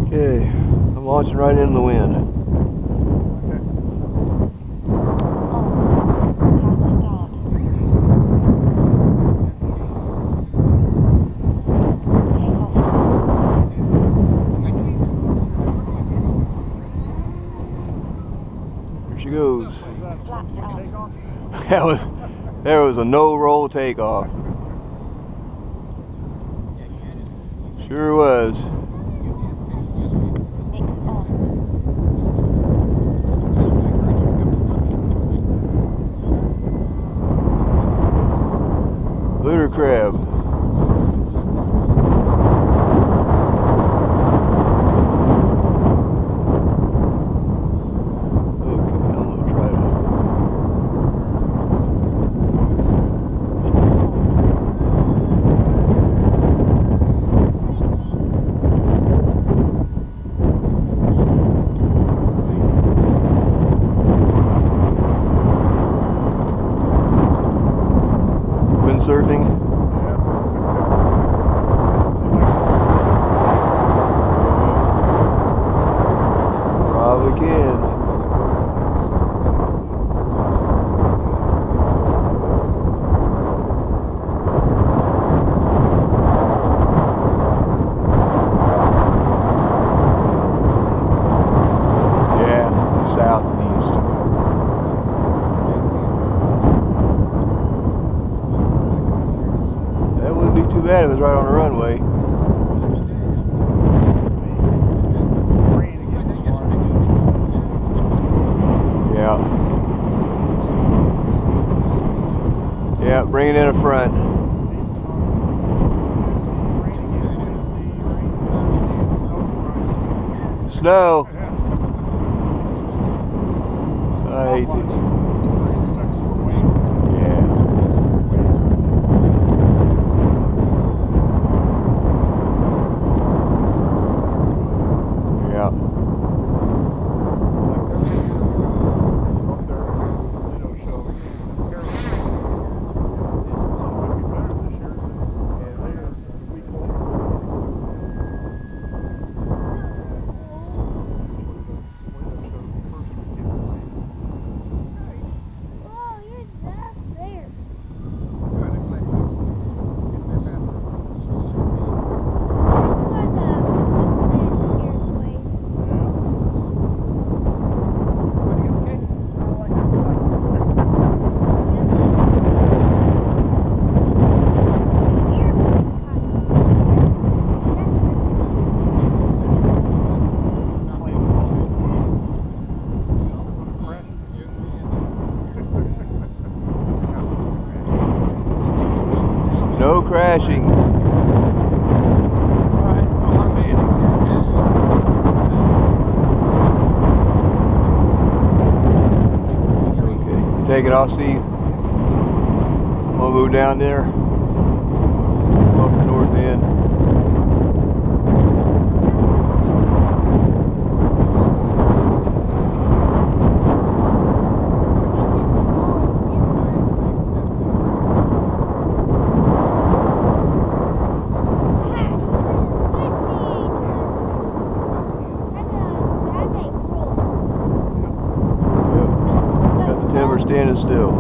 Okay, I'm launching right into the wind. Here she goes. There was a no-roll takeoff. Sure was. Lunar crab. Windsurfing. Probably can. Yeah, south and east. That wouldn't be too bad if it was right on the runway. Yeah. Yeah, bring it in the front. Snow. I hate it. No crashing. Okay, take it off, Steve. We'll move down there. Go up the north end. Timber standing still.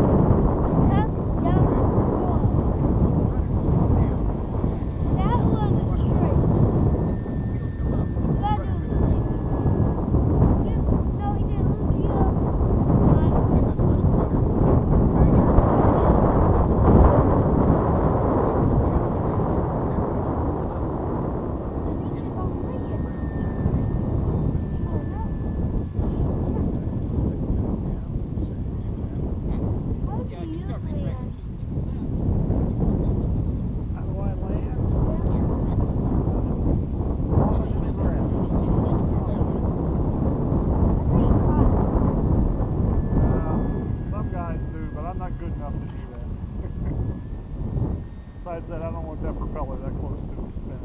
Besides that, I don't want that propeller that close to the spin.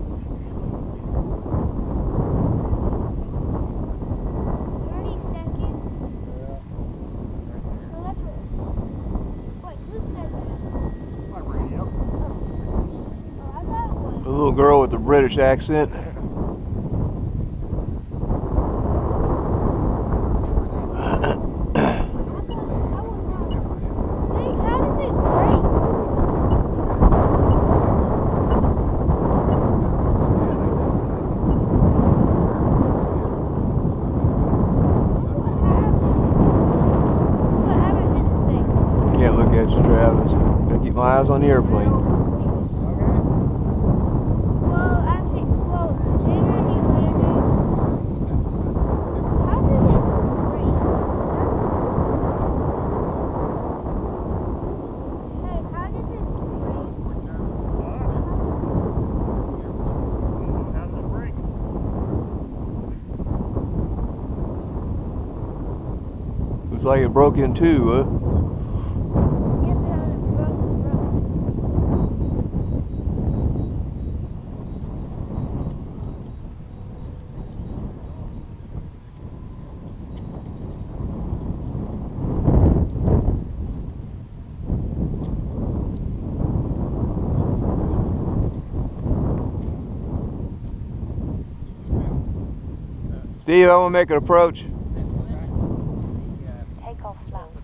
30 seconds? Yeah. Well, that's what... Wait, who said that? My radio. Oh, I thought it was. A little girl with a British accent. My eyes on the airplane. Well, then when you landed, how does it break? Hey, how does it break? How does it break? Looks like it broke in two, huh? Yeah, but it broke. Steve, I'm gonna make an approach. Takeoff flaps.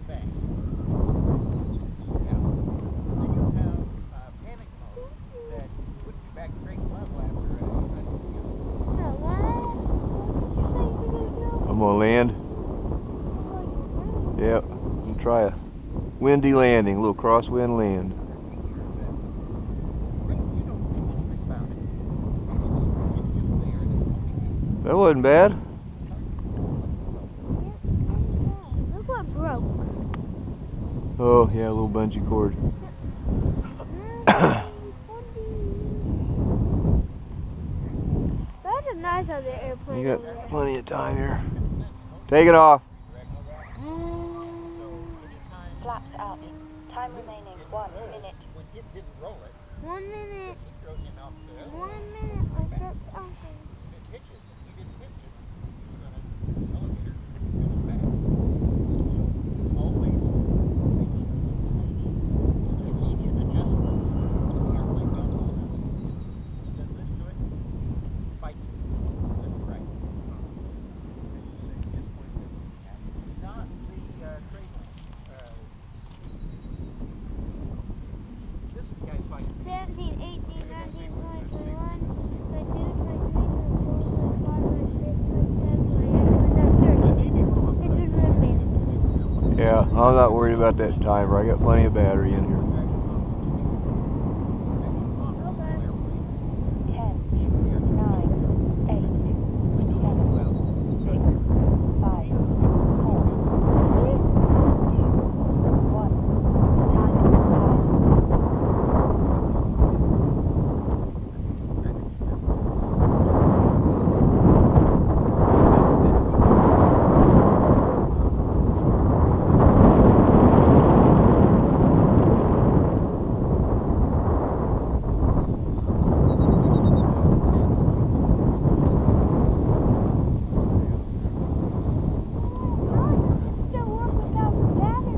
No, what? What did you say you were gonna I'm gonna land. do? Yep. And try a windy landing, a little crosswind land. That wasn't bad. Look what broke. Oh yeah, a little bungee cord. That's a nice other airplane. You over got there. plenty of time here. Take it off. Flaps up. Time remaining 1 minute. 1 minute. 1 minute. I start counting. Seventeen, 18, 19, 20, 21, 22, 23, 24, 25, 26, 27, 28, 29, 30. It's been 1 minute. Yeah, I'm not worried about that timer. I got plenty of battery in here. 10, 9, 8, 7, 6, 5, 4, 3, 2, 1. Time expired. It still work without the battery.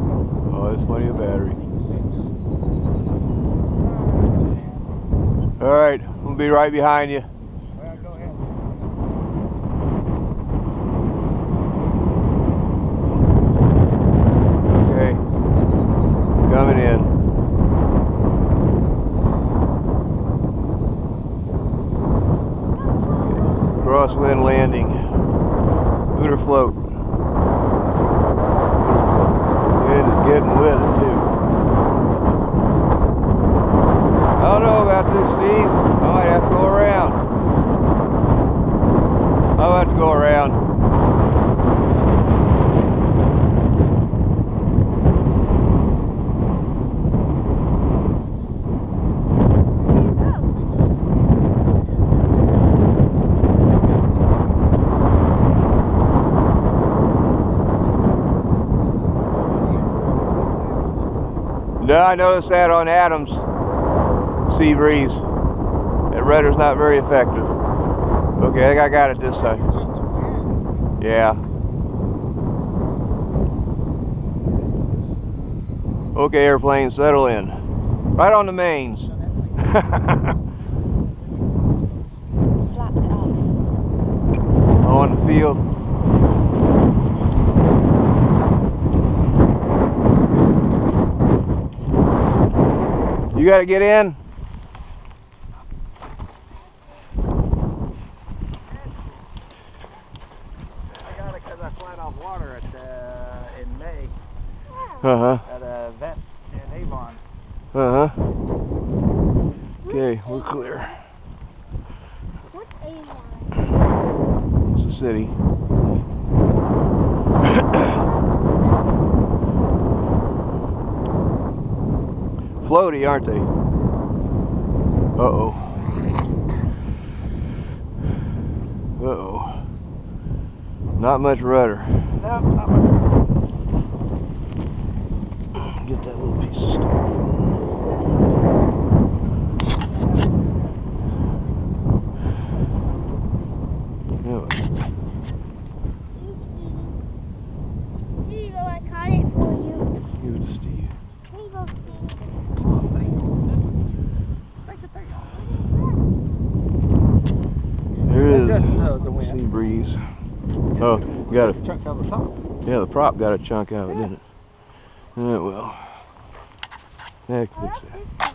Oh, there's plenty of battery. All right, we'll be right behind you. Well, go ahead. Okay, coming in. Crosswind landing. Hooter float. Hooter float. Wind is getting with it too. I don't know about this, Steve. I might have to go around. I'll have to go around. No, I noticed that on Adams Sea Breeze. That rudder's not very effective. Okay, I think I got it this time. Yeah. Okay, airplane, settle in. Right on the mains. Flaps up. On the field. You gotta get in. I got it because I flying off water in May Uh-huh. at an event in Avon. Uh-huh. city. Floaty, aren't they? Uh-oh. Uh-oh. Not much rudder. No, not much. Get that little piece of styrofoam. Yeah. Here you go, I caught it for you. Give it to Steve. Here you go, Steve. There is The wind. sea breeze. Oh, got a Chunk on the top. yeah. The prop got a chunk out of it, didn't it? Yeah, well, that fix that.